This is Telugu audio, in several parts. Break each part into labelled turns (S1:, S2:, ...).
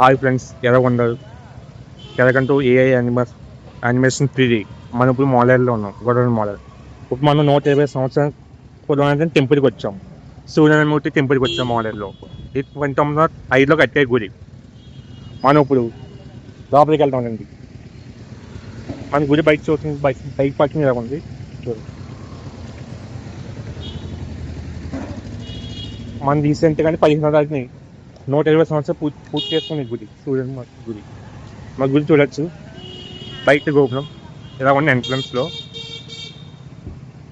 S1: హాయ్ ఫ్రెండ్స్, ఎలా ఉన్నారు? ఎలాగంటూ ఏఐ యానిమేషన్ 3D. మనం ఇప్పుడు మోడల్లో ఉన్నాం, గొడవ మోడల్. ఇప్పుడు మనం 120 సంవత్సరాల పురాతన టెంపుల్కి వచ్చాం. సూర్యనారాయణమూర్తి టెంపుల్కి వచ్చాం మోడల్లో. ఇది 1905లో కట్టే గుడి. మనం ఇప్పుడు లోపలికి వెళ్తామండి. మన గుడి బయట చూస్తుంది, బైక్ పార్కింగ్ ఎలా ఉంది చూడండి. మన రీసెంట్గానే 15వ తారీఖుని 120 సంవత్సరాలు పూర్తి చేసుకుని గుడి, సూర్యనారాయణ గుడి. మా గుడి చూడొచ్చు. బయట గోపురం ఇలా ఉన్న ఎంట్రన్స్లో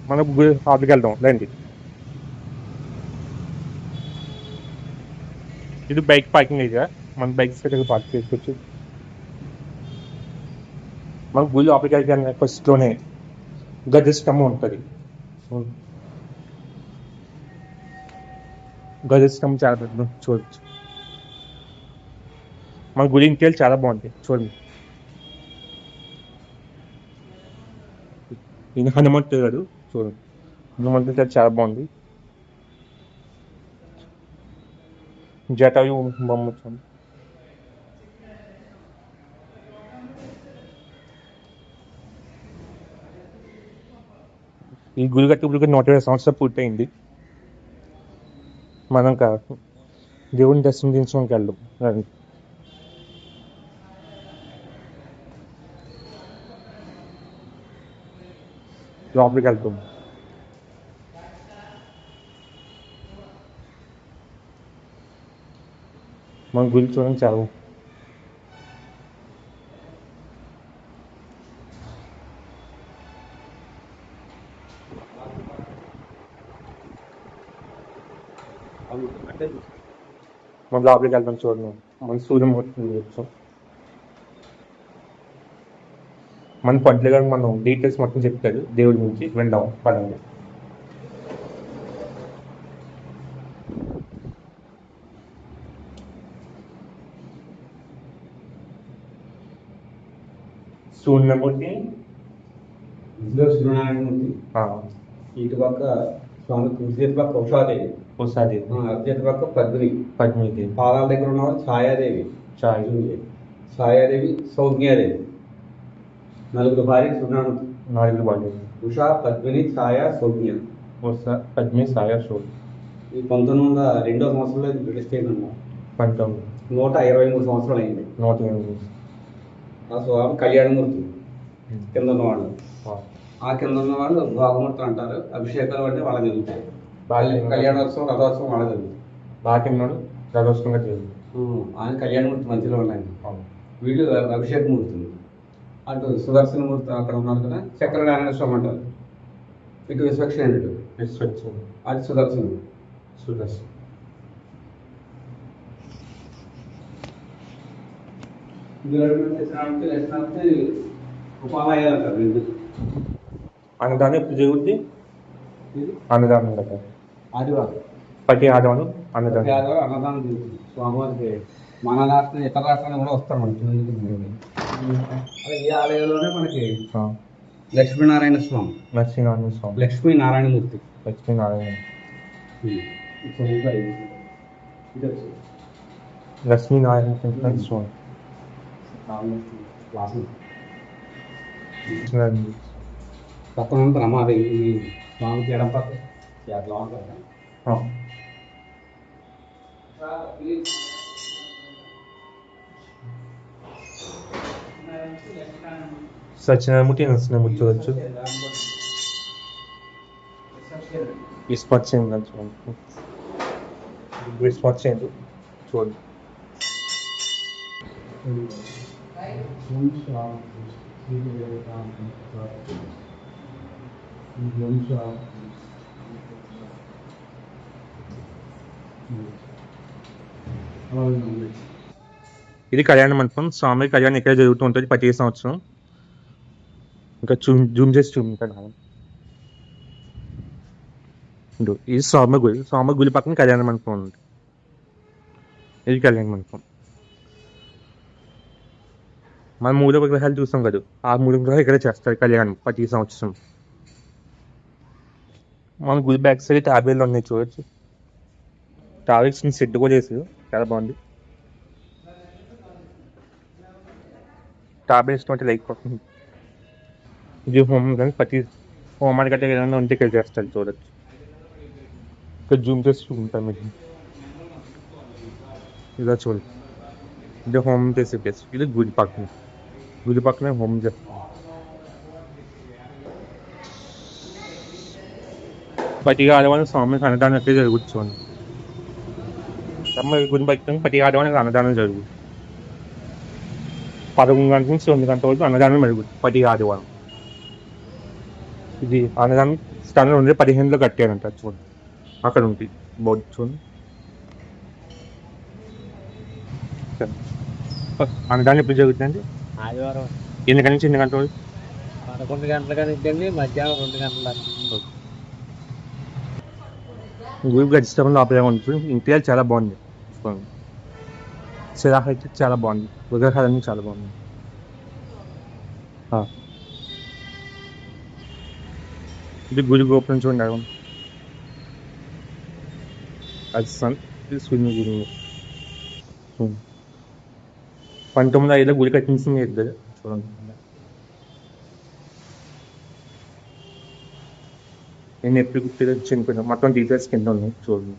S1: మనం గుడి లోపలికి వెళ్దాం రండి. ఇది బైక్ పార్కింగ్ ఏరియా. మన బైక్స్ దగ్గర పార్క్ చేసుకోవచ్చు. మన గుడి లోపలికి వెళ్ళి ఫస్ట్లోనే గజ స్తంభం ఉంటుంది. గజ స్తంభం చాలా పెద్ద చూడొచ్చు. మన గుడి ఇంటికి చాలా బాగుంటాయి చూడండి. ఇది హనుమంతుడు గారు చూడండి. హనుమంతుడు చాలా బాగుంది. జటాయు బొమ్మ చూడండి. ఈ గుడి కట్టి ఇప్పుడు 120 సంవత్సరాలు పూర్తయింది. మనం దేవుని దర్శనం చేసుకోవడానికి వెళ్దాం రండి. లోపలికి వెళ్తాం. మన గుడి చూడండి చాలా మన లోపలికి వెళ్తాం చూడండి. మన సూర్యమూర్తి వచ్చాం. మన పంటలు గారు మనం డీటెయిల్స్ మొత్తం చెప్తారు దేవుడి గురించి. వెళ్దాం పదండి. సూర్యమూర్తి
S2: సూర్యనారాయణమూర్తి ఇటు పక్క స్వామి చేతి పక్క ఉషాదేవి, చేతి పక్క పద్మిని, పాదాల దగ్గర ఉన్నవారు ఛాయాదేవి, ఛాయాదేవి, సౌజ్ఞాదేవి. నలుగురు భార్య సూర్యనారాయణమూర్తి. ఉషా, పద్మిని, ఛాయ, సౌజ్ఞ.
S1: పద్మిని, ఛాయ, సౌజ్ఞ.
S2: ఈ 1902వ సంవత్సరంలో బ్రిటిష్ అన్నమాట. 123 సంవత్సరాలు అయింది. ఆ స్వామి కళ్యాణమూర్తి కింద ఉన్నవాళ్ళు. ఆ కింద ఉన్న వాళ్ళు భాగమూర్తులు అంటారు. అభిషేకాలు అంటే వాళ్ళ జరుగుతాయి. కళ్యాణోత్సవం, రథోత్సవం వాళ్ళ జరుగుతుంది.
S1: రథోత్సవంగా
S2: ఆయన కళ్యాణమూర్తి మధ్యలో ఉన్నాయి. వీళ్ళు అభిషేకమూర్తులు. అటు సుదర్శనమూర్తి అక్కడ ఉన్నారు కదా, చక్రనారాయణ స్వామి అంటారు. ఇటు విశ్వక్షేణుడు, అది సుదర్శనుడు. ఉపాలయాలు అంటారు రెండు.
S1: అన్నదానం ఎప్పుడు జరుగుద్ది? అన్నదానం
S2: ఆదివారం,
S1: ప్రతి ఆదివారం అన్నదానం
S2: జరుగుతుంది స్వామివారికి. మన రాష్ట్రం, ఇతర రాష్ట్రాలు కూడా వస్తారు మనకి. ఈ ఆలయంలోనే మనకి లక్ష్మీనారాయణ స్వామి, లక్ష్మీనారాయణమూర్తి,
S1: లక్ష్మీనారాయణ స్వామి.
S2: పక్కన ఉంటుంది రమాదేవి. ఈ స్వామికి ఎడం పక్క అట్లా ఉంటుంది.
S1: సత్యనారాయణమూర్తి, నరసింహమూర్తి చూడొచ్చు. ఈ స్పాట్ చేయండి చూడండి. ఇది కళ్యాణ మండపం. స్వామి కళ్యాణం ఇక్కడ జరుగుతూ ఉంటుంది ప్రతి సంవత్సరం. ఇంకా జూమ్ చేసి చూపించాను. ఇది స్వామి గుడి పక్కన కళ్యాణ మండపం ఉంది. ఇది కళ్యాణ మండపం. మనం 3 విగ్రహాలు చూసాం కదా, ఆ 3 విగ్రహాలు ఇక్కడ చేస్తారు కళ్యాణం ప్రతి సంవత్సరం. మన గుడి బ్యాక్ సైడ్ తాబేళ్ళు ఉన్నాయి చూడొచ్చు. తాబేల్స్ సెట్ కూడా చేసారు, చాలా బాగుంది. టాబ్లెట్స్ తోటి లైక్ ఇది హోమ్ కానీ ప్రతి హోమ్ గట్ట ఏదైనా ఒంటికి చేస్తారు చూడొచ్చు. ఇక్కడ జూమ్ చేసి చూపుతాం మీకు. ఇలా చూడు, ఇది హోమ్ చేసే ప్లేస్. ఇది గుడి పక్కనే హోమ్ చేస్తాం. ప్రతి ఆడవాళ్ళు స్వామికి అన్నదానం ఎక్కడ జరుగుతుంది చూడండి. గుడి పక్కన ప్రతి ఆడవాళ్ళకి అన్నదానం జరుగుతుంది. 11 గంటల నుంచి 9 గంటల వరకు అన్నదానం జరుగుతుంది ప్రతి ఆదివారం. ఇది అన్నదానం స్థానంలో ఉండే 15లో కట్టారంట చూడండి. అక్కడ ఉంటుంది బోర్డు చూడండి. అన్నదానం ఎప్పుడు జరుగుతుందండి?
S3: ఆదివారం
S1: ఎన్ని గంటల నుంచి ఎన్ని గంటల వరకు?
S3: 11 గంటల కానీ మధ్యాహ్నం 2 గంటల.
S1: గుడి గడిచినప్పుడు లోపలే ఉంటుంది. ఇంటీరియర్ చాలా బాగుంది. చిరాకు అయితే చాలా బాగుంది. విగ్రహాలన్నీ చాలా బాగుంది. ఇది గుడి గోపురం చూడండి. అది ఇది సూర్యుని గుడి. 1905లో గుడి కట్టించింది ఇద్దరు చూడండి. నేను ఎప్పుడు గుర్తుగా చనిపోయినా మొత్తం డీటెయిల్స్ కింద ఉన్నాయి చూడండి.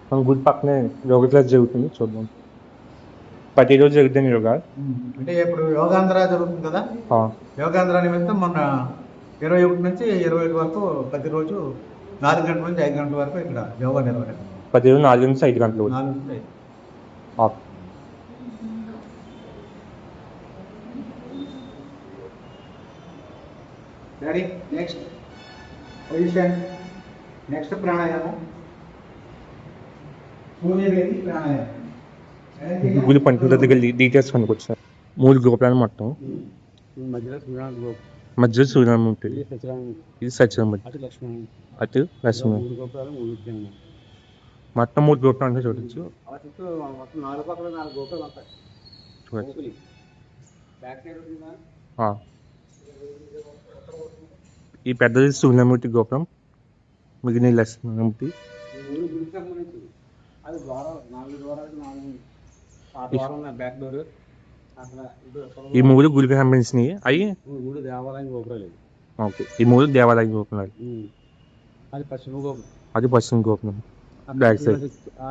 S1: మన గుడి పక్కనే యోగా క్లాస్ జరుగుతుంది చూద్దాం. ప్రతిరోజు జరుగుతుంది యోగా.
S4: అంటే ఇప్పుడు యోగాంధ్ర జరుగుతుంది కదా, యోగాంధ్ర నిమిత్తం మొన్న 21 నుంచి 25 వరకు ప్రతిరోజు 4 గంటల నుంచి 5 గంటల వరకు ఇక్కడ యోగా నిర్వహణ.
S1: ప్రతిరోజు 4 నుంచి 5 గంటలు.
S4: 4 నుంచి 5. రెడీ, నెక్స్ట్ పొజిషన్, నెక్స్ట్ ప్రాణాయామం, సూర్యవేది ప్రాణాయామం.
S1: గుడి పంతుల దగ్గర డీటెయిల్స్ కనుకొచ్చారు. 3 గోపురాలు మొత్తం. మధ్యలో సూర్యనారాయణ ఉంటుంది. ఇది సత్యనారాయణ, అటు లక్ష్మణ. మొత్తం 3 గోపురాలు అంటే చూడొచ్చు. ఈ పెద్దది సూర్యమూర్తి గోపురం, మిగిలిన లక్ష్మణమూర్తి. ఈ 3 గుడికి సంబంధించినవి. అవి
S3: దేవాలయం గోపురాలు.
S1: ఓకే, ఈ 3 దేవాలయం గోపురాలు.
S3: అది పశ్చిమ గోపురం.
S1: అది పశ్చిమ గోపురం. బ్యాక్ సైడ్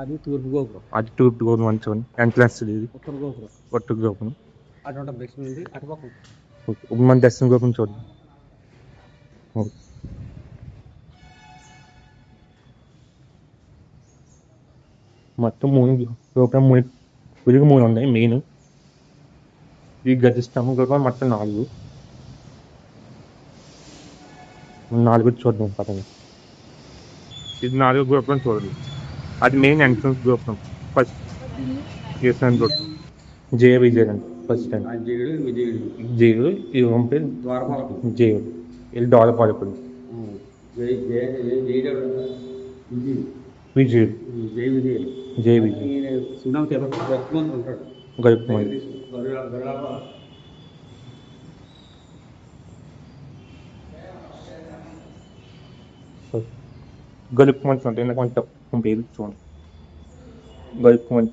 S3: అది తూర్పు గోపురం.
S1: అది తూర్పు గోపురం అని చూడండి. ఎంట్రన్స్ ఇది
S3: ఉత్తర గోపురం.
S1: ఉత్తర గోపురం.
S3: అటువంటి దక్షిణ ఉంది అటుపక్క.
S1: ఓకే, మన దక్షిణ గోపురం చూడండి. ఓకే, మొత్తం 3 గోపురం. 3 ఉన్నాయి మెయిన్. ఈ గజస్తంభం గోపురం మొత్తం 4. 4 చూద్దాం పక్కన. ఇది 4 గోపురం చూడండి. అది మెయిన్ ఎంట్రన్స్ గోపురం. ఫస్ట్ గోపురం జయ విజయ్ అండి. ఫస్ట్ టైం జయుడు. ఇది పంపే జయుడు. ఇది ద్వారపాలకుడు విజయుడు. జయ విజయ్ గరుకుమారి. గరుకుమంది అంటే ఎందుకంటే పేరు చూడండి. గరుకుమంది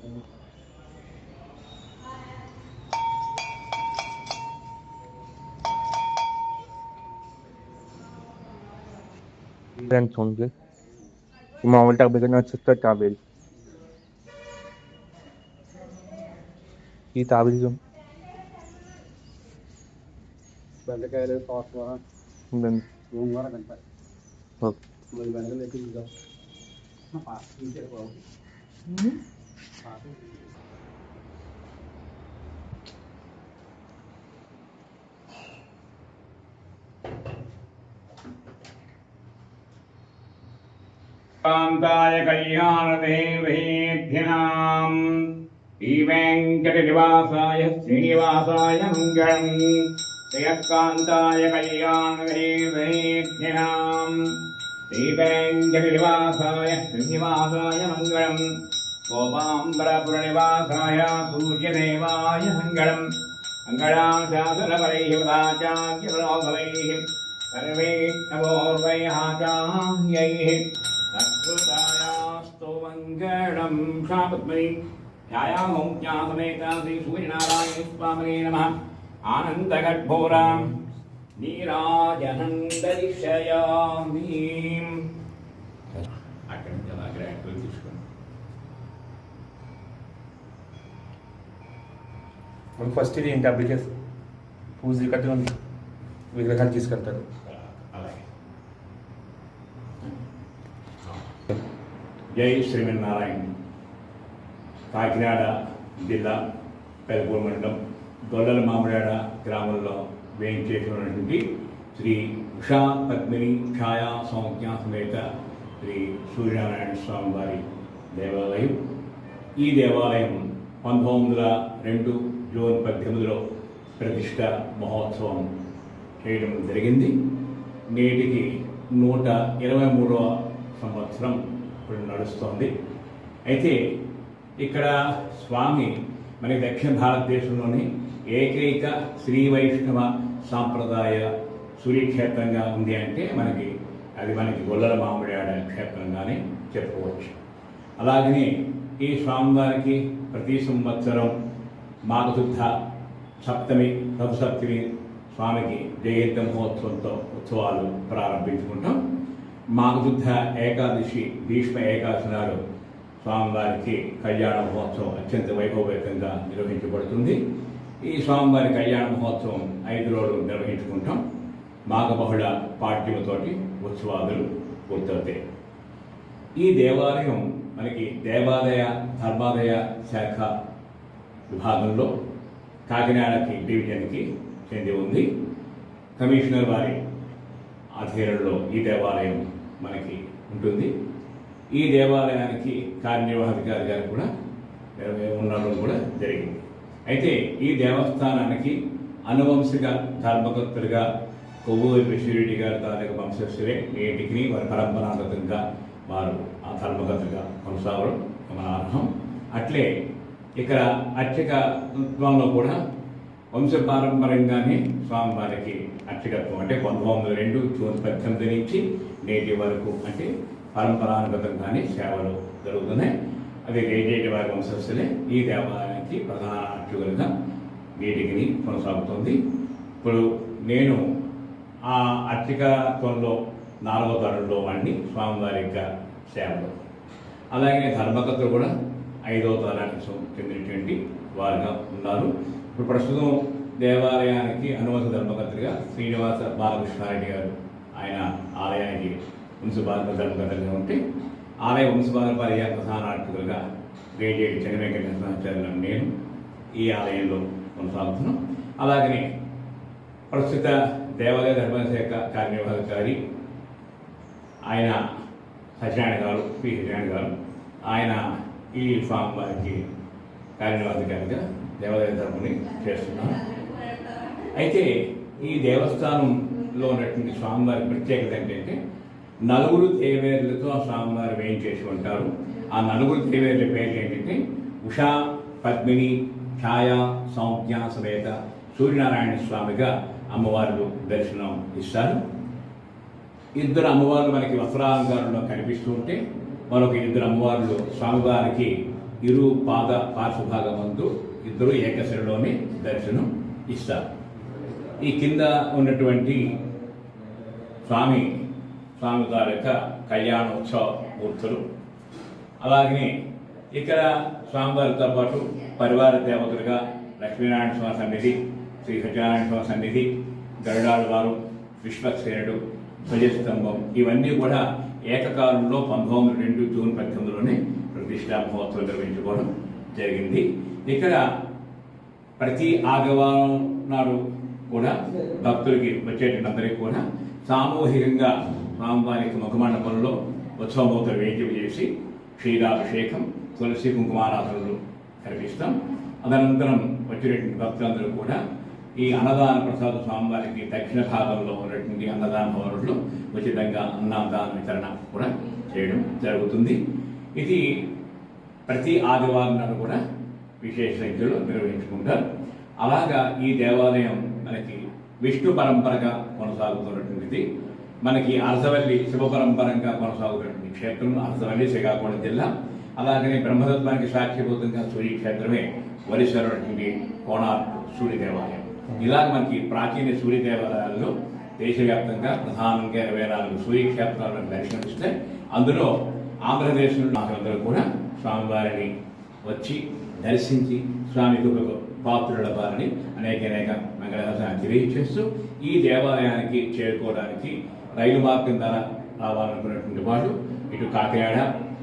S1: చూడండి. మామూలు టాబ్లెట్ వచ్చేస్తే టాబ్లెట్. ఈ టాబ్లెట్
S3: బెండకాయలు, తోటకూర,
S1: ఉందండి.
S3: గోంగూర తింటారు.
S1: ఓకే,
S3: బెండలు ఎక్కి
S2: కాంతాయ కళ్యాణదేవేభ్యనాం శ్రీవేంకటనివాసాయ శ్రీనివాసాయ మంగళం. శ్రీకాంతాయ కళ్యాణదేవేభ్యనాం శ్రీవేంకటనివాసాయ శ్రీనివాసాయ మంగళం. గోపాంబరపురనివాసాయ సూర్యదేవాయ మంగళం. మంగళాశాసనపరైః ఉదాచార్యపురోగమైః సర్వైః నమోర్వైః ఆచార్యైః.
S5: స్తోమస్తు మంగళం క్షాపద్మని ఛాయాహోం జ్ఞాసమేత శ్రీ సూర్యనారాయణ స్వామినే నమః ఆనందగడ్భోరాం నీరాజనం దర్శయామి. అక్కడి నుంచి అలా గ్రాడ్యువల్ తీసుకోండి.
S1: మనం ఫస్ట్ ఇది ఏంటి అప్లికేషన్ పూజలు కట్టి విగ్రహాలు తీసుకెళ్తారు.
S5: అలాగే జై శ్రీమన్నారాయణ. కాకినాడ జిల్లా పెదపూర్ మండలం గొల్లల మామిడాడ గ్రామంలో వేయించేసినటువంటి శ్రీ ఉషా పద్మిని ఛాయా సౌజ్ఞ సమేత శ్రీ సూర్యనారాయణ స్వామి వారి దేవాలయం. ఈ దేవాలయం 1902 జూన్ 18లో ప్రతిష్ట మహోత్సవం చేయడం జరిగింది. నేటికి 123వ సంవత్సరం ఇప్పుడు నడుస్తోంది. అయితే ఇక్కడ స్వామి మనకి దక్షిణ భారతదేశంలోని ఏకైక శ్రీ వైష్ణవ సాంప్రదాయ సూర్యక్షేత్రంగా ఉంది అంటే మనకి గొల్లల మామిడాడ క్షేత్రంగానే చెప్పుకోవచ్చు. అలాగనే ఈ స్వామివారికి ప్రతి సంవత్సరం మాఘశుద్ధ సప్తమి రథసప్తమి స్వామికి జయంతి మహోత్సవంతో ఉత్సవాలు ప్రారంభించుకుంటాం. మాఘశుద్ధ ఏకాదశి భీష్మ ఏకాదశి నాడు స్వామివారికి కళ్యాణ మహోత్సవం అత్యంత వైభవపేతంగా నిర్వహించబడుతుంది. ఈ స్వామివారి కళ్యాణ మహోత్సవం 5 రోజులు నిర్వహించుకుంటాం. మాఘబహుళ పాఠ్యముతోటి ఉత్సవాదులు పూర్తవుతాయి. ఈ దేవాలయం మనకి దేవాలయ ధర్మాలయ శాఖ విభాగంలో కాకినాడకి డివిజన్కి చెంది ఉంది. కమిషనర్ వారి ఆధ్వర్యంలో ఈ దేవాలయం మనకి ఉంటుంది. ఈ దేవాలయానికి కార్యనిర్వహణాధికారి గారు కూడా ఉండడం కూడా జరిగింది. అయితే ఈ దేవస్థానానికి అనువంశిక ధర్మకర్తలుగా కొవ్వూరి విశ్వరెడ్డి గారి తాలూకు వంశస్థులే నేటికి వారి పరంపరాగతంగా వారు ఆ ధర్మకర్తగా కొనసాగడం గమనార్హం. అట్లే ఇక్కడ అర్చకత్వంలో కూడా వంశపారంపర్యంగానే స్వామివారికి అర్చకత్వం అంటే 1902 జూన్ 18 నుంచి నేటి వరకు అంటే పరంపరానుగతంగానే సేవలు జరుగుతున్నాయి. అది రేజేటి వారి వంశస్థులే ఈ దేవాలయానికి ప్రధాన అర్చకులుగా నేటికి కొనసాగుతుంది. ఇప్పుడు నేను ఆ అర్చకత్వంలో 4వ తరంలో వాడిని స్వామివారి యొక్క సేవలు. అలాగే ధర్మకర్తలు కూడా 5వ తరానికి చెందినటువంటి వారుగా ఉన్నారు. ఇప్పుడు ప్రస్తుతం దేవాలయానికి అనువంశ ధర్మకర్తగా శ్రీనివాస బాలకృష్ణారెడ్డి గారు ఆయన ఆలయానికి వంశపారక ధర్మకర్తగా ఉంటే ఆలయ వంశపారపర్య ప్రధాన అర్చకులుగా రేజేటి చెన్నవెంకటేశ్వరాచార్యులు నేను ఈ ఆలయంలో కొనసాగుతున్నాం. అలాగనే ప్రస్తుత దేవాలయ ధర్మశాఖ కార్యనిర్వాహకారి ఆయన సత్యనారాయణ గారు పి సత్యనారాయణ గారు ఆయన ఈ స్వామివారికి కార్యనిర్వాహకారిగా దేవాలయ ధర్మని చేస్తున్నారు. అయితే ఈ దేవస్థానంలో ఉన్నటువంటి స్వామివారి ప్రత్యేకత ఏంటంటే 4 దేవేరులతో ఆ స్వామివారు వేయించేసి ఉంటారు. ఆ 4 దేవేరుల పేర్లు ఏంటంటే ఉషా పద్మిని ఛాయా సౌజ్ఞ సమేత సూర్యనారాయణ స్వామిగా అమ్మవారు దర్శనం ఇస్తారు. 2 అమ్మవార్లు మనకి వస్త్రాలంకారంలో కనిపిస్తూ ఉంటే మరొక 2 అమ్మవార్లు స్వామివారికి ఇరు పాద పార్శ్వభాగమందు 2 ఏకశిలలోనే దర్శనం ఇస్తారు. ఈ కింద ఉన్నటువంటి స్వామి యొక్క కళ్యాణోత్సవ మూర్తులు. అలాగనే ఇక్కడ స్వామివారితో పాటు పరివార దేవతలుగా లక్ష్మీనారాయణ స్వామి సన్నిధి, శ్రీ సత్యనారాయణ స్వామి సన్నిధి, గరుడాడు వారు, విశ్వక్సేనుడు, ధ్వజస్తంభం ఇవన్నీ కూడా ఏకకాలంలో 1902 జూన్ 18లోనే ప్రతిష్టా మహోత్సవం నిర్వహించుకోవడం జరిగింది. ఇక్కడ ప్రతి ఆదివారం నాడు కూడా భక్తులకి వచ్చేటందరికీ కూడా సామూహికంగా స్వామివారికి ముఖమండపంలో ఉత్సవమూర్తులు వేయించి చేసి క్షీరాభిషేకం, తులసి కుంకుమారాధనలు కనిపిస్తాం. అనంతరం వచ్చినటువంటి భక్తులందరూ కూడా ఈ అన్నదాన ప్రసాద స్వామివారికి దక్షిణ భాగంలో ఉన్నటువంటి అన్నదాన భవనంలో ఉచితంగా అన్నదాన వితరణ కూడా చేయడం జరుగుతుంది. ఇది ప్రతి ఆదివారం నాడు కూడా విశేష సంఖ్యలో నిర్వహించుకుంటారు. అలాగా ఈ దేవాలయం మనకి విష్ణు పరంపరగా కొనసాగుతున్నటువంటిది. మనకి అరసవల్లి శివపరంపరంగా కొనసాగుతున్నటువంటి క్షేత్రం అరసవల్లి శ్రీకాకుళం జిల్లా. అలాగనే బ్రహ్మతత్వానికి సాక్షిభూతంగా సూర్యక్షేత్రమే వరిశ్వరుడి కోణార్క్ సూర్య దేవాలయం. ఇలాగ మనకి ప్రాచీన సూర్య దేవాలయాల్లో దేశవ్యాప్తంగా ప్రధానంగా 24 సూర్యక్షేత్రాలను దర్శనమిస్తే అందులో ఆంధ్రదేశంలో నాకందరూ కూడా స్వామివారిని వచ్చి దర్శించి స్వామి కృపకు పాత్రులవ్వాలని అనేక మంగళాశాసనాలు తెలియజేస్తూ ఈ దేవాలయానికి చేరుకోవడానికి రైలు మార్గం ద్వారా రావాలనుకున్నటువంటి వాళ్ళు ఇటు కాకినాడ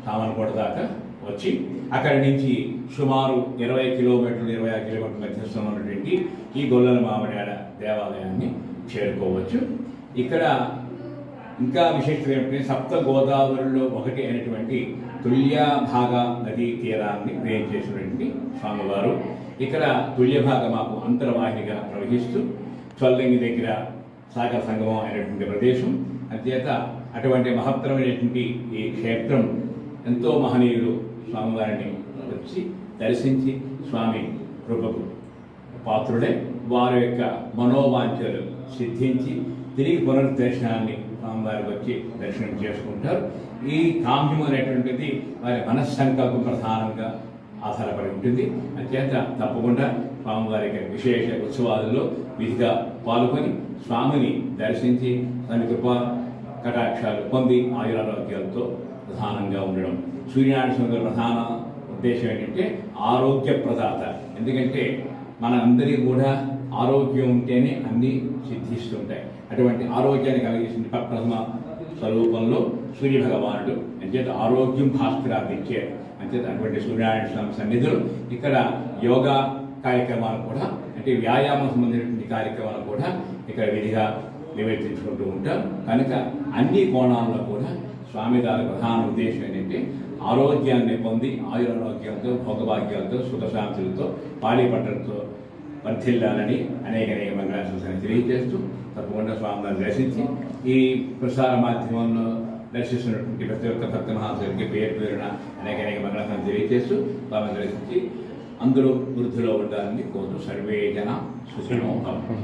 S5: సామర్లకోట దాకా వచ్చి అక్కడి నుంచి సుమారు 20 కిలోమీటర్లు 26 కిలోమీటర్ల మధ్యస్థంలో ఉన్నటువంటి ఈ గొల్లల మామిడాడ దేవాలయాన్ని చేరుకోవచ్చు. ఇక్కడ ఇంకా విశేషత ఏమిటంటే సప్త గోదావరిలో ఒకటి అయినటువంటి తుల్యభాగ నదీ తీరాన్ని వేయం చేసినటువంటి స్వామివారు. ఇక్కడ తుల్యభాగ మాకు అంతర్వాహినిగా ప్రవహిస్తూ చొల్లంగి దగ్గర సాగర సంగమం అయినటువంటి ప్రదేశం. అంచేత అటువంటి మహత్తరమైనటువంటి ఈ క్షేత్రం ఎంతో మహనీయులు స్వామివారిని వచ్చి దర్శించి స్వామి కృపకు పాత్రుడే వారి యొక్క మనోవాంఛలు సిద్ధించి తిరిగి పునర్దర్శనాన్ని స్వామివారికి వచ్చి దర్శనం చేసుకుంటారు. ఈ కామ్యం అనేటువంటిది వారి మనస్సంకల్పం ప్రధానంగా ఆధారపడి ఉంటుంది. అంచేత తప్పకుండా స్వామివారికి విశేష ఉత్సవాలలో విధిగా పాల్గొని స్వామిని దర్శించి దాని కృపా కటాక్షాలు పొంది ఆయురారోగ్యాలతో ప్రధానంగా ఉండడం. సూర్యనారాయణ స్వామి ప్రధాన ఉద్దేశం ఏంటంటే ఆరోగ్య ప్రదాత. ఎందుకంటే మన అందరికీ కూడా ఆరోగ్యం ఉంటేనే అన్నీ సిద్ధిస్తుంటాయి. అటువంటి ఆరోగ్యాన్ని కలిగించిన ప్రథమ స్వరూపంలో సూర్య భగవానుడు. అంచేత ఆరోగ్యం భాస్కరాదిచ్చే అంచేత అటువంటి సూర్యనారాయణ స్వామి సన్నిధులు ఇక్కడ యోగా కార్యక్రమాలు కూడా అంటే వ్యాయామం సంబంధించినటువంటి కార్యక్రమాలు కూడా ఇక్కడ విధిగా నివేదించుకుంటూ ఉంటాం. కనుక అన్ని కోణాల్లో కూడా స్వామి గారి ప్రధాన ఉద్దేశం ఏంటంటే ఆరోగ్యాన్ని పొంది ఆయురారోగ్యాలతో భోగభాగ్యాలతో సుఖశాంతులతో పాడి పట్టడంతో వర్ధిల్లాలని అనేక మంగళాశాసనాలు తెలియజేస్తూ తప్పకుండా స్వామిని దర్శించి ఈ ప్రసార మాధ్యమంలో దర్శిస్తున్నటువంటి ప్రతి ఒక్క భక్త మహాశయుడికి పేరున అనేక మంగళాశాసనాలు తెలియజేస్తూ స్వామిని దర్శించి అందరూ వృద్ధిలో ఉండాలని కోరుతూ సర్వే జన సుఖినో భవంతు.